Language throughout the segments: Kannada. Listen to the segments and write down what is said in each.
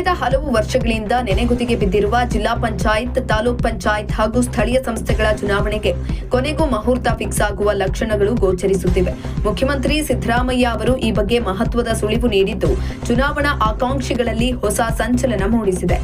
ಕಳೆದ ಹಲವು ವರ್ಷಗಳಿಂದ ನೆನೆಗುದಿಗೆ ಬಿದ್ದಿರುವ ಜಿಲ್ಲಾ ಪಂಚಾಯತ್, ತಾಲೂಕ್ ಪಂಚಾಯತ್ ಹಾಗೂ ಸ್ಥಳೀಯ ಸಂಸ್ಥೆಗಳ ಚುನಾವಣೆಗೆ ಕೊನೆಗೂ ಮುಹೂರ್ತ ಫಿಕ್ಸ್ ಆಗುವ ಲಕ್ಷಣಗಳು ಗೋಚರಿಸುತ್ತಿವೆ. ಮುಖ್ಯಮಂತ್ರಿ ಸಿದ್ದರಾಮಯ್ಯ ಅವರು ಈ ಬಗ್ಗೆ ಮಹತ್ವದ ಸುಳಿವು ನೀಡಿದ್ದು, ಚುನಾವಣಾ ಆಕಾಂಕ್ಷಿಗಳಲ್ಲಿ ಹೊಸ ಸಂಚಲನ ಮೂಡಿಸಿದೆ.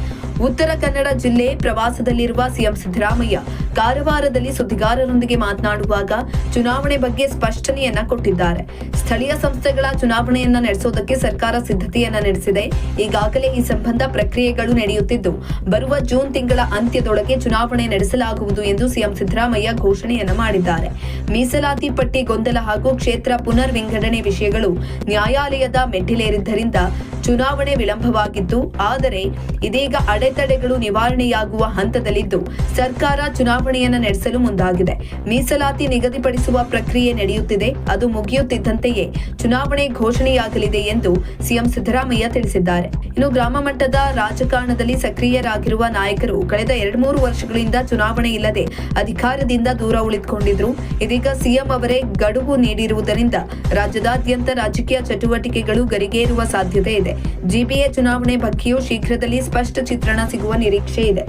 ಉತ್ತರ ಕನ್ನಡ ಜಿಲ್ಲೆ ಪ್ರವಾಸದಲ್ಲಿರುವ ಸಿಎಂ ಸಿದ್ದರಾಮಯ್ಯ ಕಾರವಾರದಲ್ಲಿ ಸುದ್ದಿಗಾರರೊಂದಿಗೆ ಮಾತನಾಡುವಾಗ ಚುನಾವಣೆ ಬಗ್ಗೆ ಸ್ಪಷ್ಟನೆಯನ್ನ ಕೊಟ್ಟಿದ್ದಾರೆ. ಸ್ಥಳೀಯ ಸಂಸ್ಥೆಗಳ ಚುನಾವಣೆಯನ್ನ ನಡೆಸೋದಕ್ಕೆ ಸರ್ಕಾರ ಸಿದ್ಧತೆಯನ್ನ ನಡೆಸಿದೆ. ಈಗಾಗಲೇ ಈ ಸಂಬಂಧ ಪ್ರಕ್ರಿಯೆಗಳು ನಡೆಯುತ್ತಿದ್ದು, ಬರುವ ಜೂನ್ ತಿಂಗಳ ಅಂತ್ಯದೊಳಗೆ ಚುನಾವಣೆ ನಡೆಸಲಾಗುವುದು ಎಂದು ಸಿಎಂ ಸಿದ್ದರಾಮಯ್ಯ ಘೋಷಣೆಯನ್ನ ಮಾಡಿದ್ದಾರೆ. ಮೀಸಲಾತಿ ಪಟ್ಟಿ ಗೊಂದಲ ಹಾಗೂ ಕ್ಷೇತ್ರ ಪುನರ್ ವಿಂಗಡಣೆ ವಿಷಯಗಳು ನ್ಯಾಯಾಲಯದ ಮೆಟ್ಟಿಲೇರಿದ್ದರಿಂದ ಚುನಾವಣೆ ವಿಳಂಬವಾಗಿತ್ತು. ಆದರೆ ಇದೀಗ ಅಡೆತಡೆಗಳು ನಿವಾರಣೆಯಾಗುವ ಹಂತದಲ್ಲಿದ್ದು, ಸರ್ಕಾರ ಚುನಾವಣೆಯನ್ನು ನಡೆಸಲು ಮುಂದಾಗಿದೆ. ಮೀಸಲಾತಿ ನಿಗದಿಪಡಿಸುವ ಪ್ರಕ್ರಿಯೆ ನಡೆಯುತ್ತಿದೆ. ಅದು ಮುಗಿಯುತ್ತಿದ್ದಂತೆಯೇ ಚುನಾವಣೆ ಘೋಷಣೆಯಾಗಲಿದೆ ಎಂದು ಸಿಎಂ ಸಿದ್ದರಾಮಯ್ಯ ತಿಳಿಸಿದ್ದಾರೆ. ಇನ್ನು ಗ್ರಾಮ ಮಟ್ಟದ ರಾಜಕಾರಣದಲ್ಲಿ ಸಕ್ರಿಯರಾಗಿರುವ ನಾಯಕರು ಕಳೆದ 2-3 ವರ್ಷಗಳಿಂದ ಚುನಾವಣೆ ಇಲ್ಲದೆ ಅಧಿಕಾರದಿಂದ ದೂರ ಉಳಿದುಕೊಂಡಿದ್ರು. ಇದೀಗ ಸಿಎಂ ಅವರೇ ಗಡುವು ನೀಡಿರುವುದರಿಂದ ರಾಜ್ಯದಾದ್ಯಂತ ರಾಜಕೀಯ ಚಟುವಟಿಕೆಗಳು ಗರಿಗೇರುವ ಸಾಧ್ಯತೆ ಇದೆ. ಜಿಬಿಎ ಚುನಾವಣೆ ಬಗ್ಗೆಯೂ ಶೀಘ್ರದಲ್ಲಿ ಸ್ಪಷ್ಟ ಚಿತ್ರಣ ಸಿಗುವ ನಿರೀಕ್ಷೆ ಇದೆ.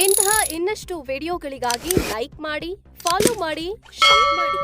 ಇಂತಹ ಇನ್ನಷ್ಟು ವಿಡಿಯೋಗಳಿಗಾಗಿ ಲೈಕ್ ಮಾಡಿ, ಫಾಲೋ ಮಾಡಿ, ಶೇರ್ ಮಾಡಿ.